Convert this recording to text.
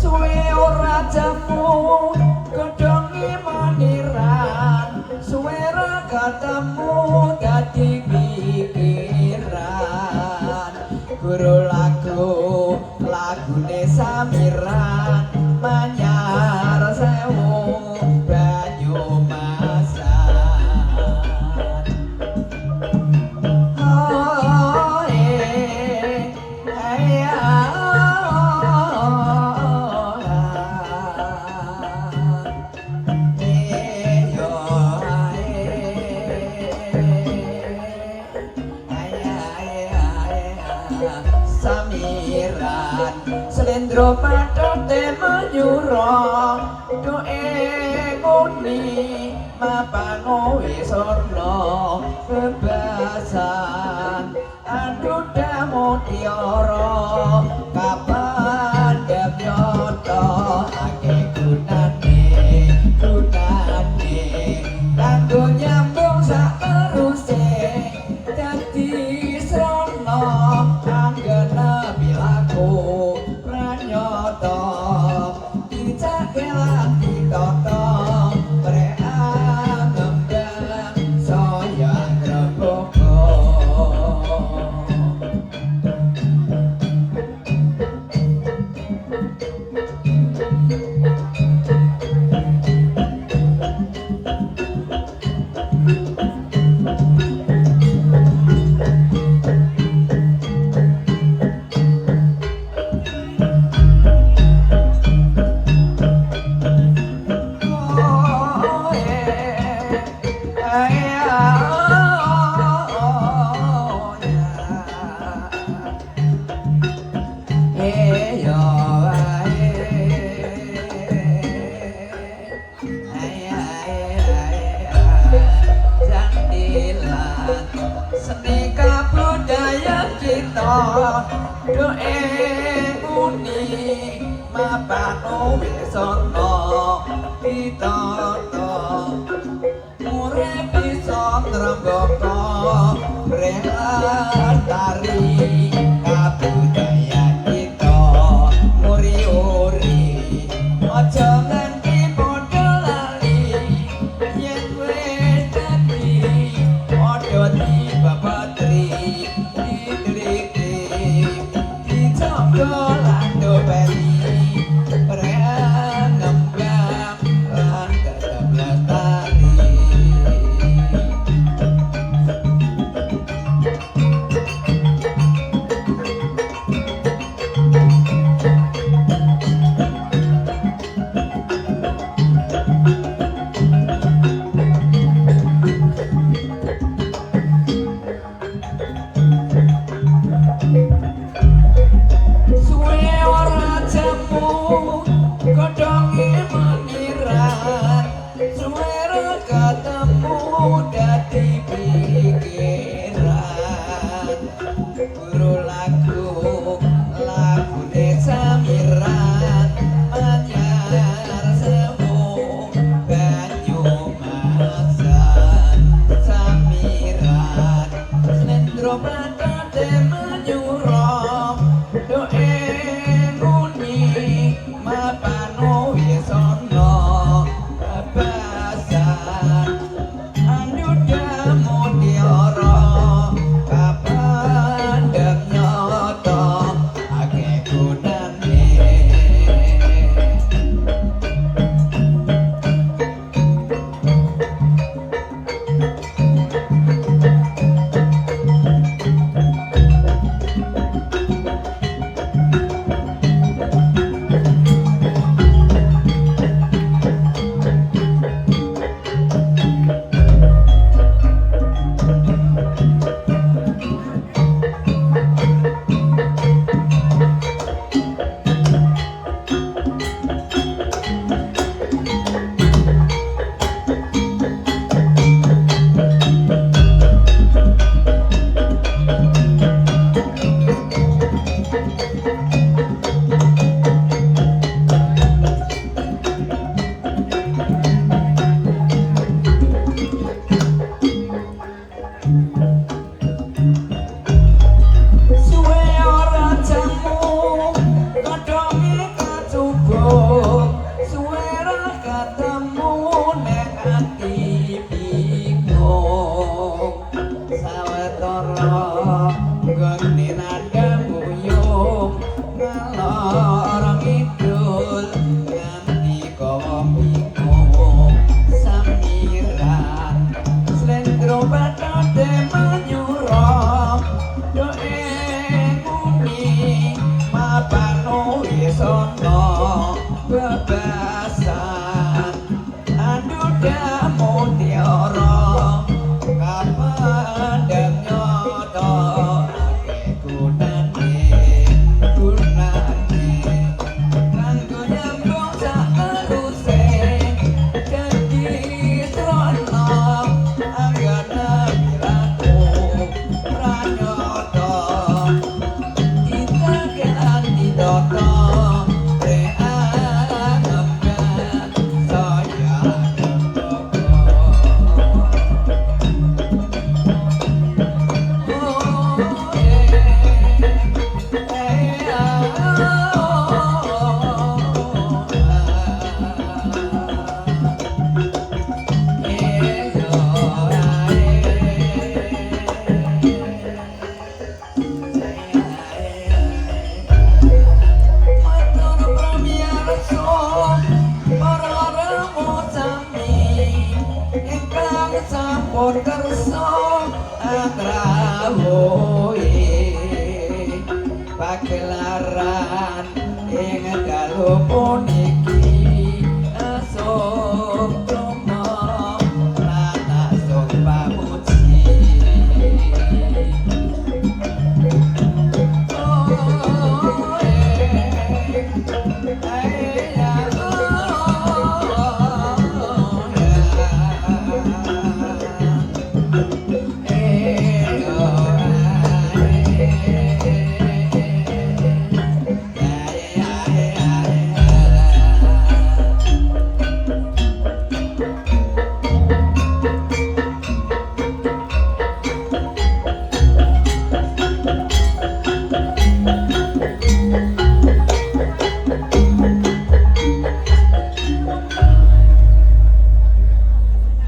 suwe ora jamu godhongi maniran suwe ra ketemu dadi pikiran guru lagune samiran manyar sewu banyu masan oh samiran selendro padhote menyura duke muni mapangowe sorna bebasan aduda mutiara kapan debyoto ake gunane kanggo nyambung sak teruse dadi srana anggene bilaku pranyata dicake lan ditata preang ngembang saya gremboko seni kabudaya kita doe muni mapano wisana pitata urip bisa ngrembaka prelastari kabudaya kita muri-uri aja nganti padha lali yen wis dadi padha tiba patri ditriki dicoba lan dobeli prengembang lan sawetara gone nada buyung ngalor ngidul nganti kawa bingung samiran slendro bathate manyura doe muni mapano isono bebasan aduda mutiara kapandang nyoto ake gunane kanggo nyambung sateruse janji srana anggana piraku pranyoto kita kelan didata sampun kersa atrawoe pagelaran ing dalu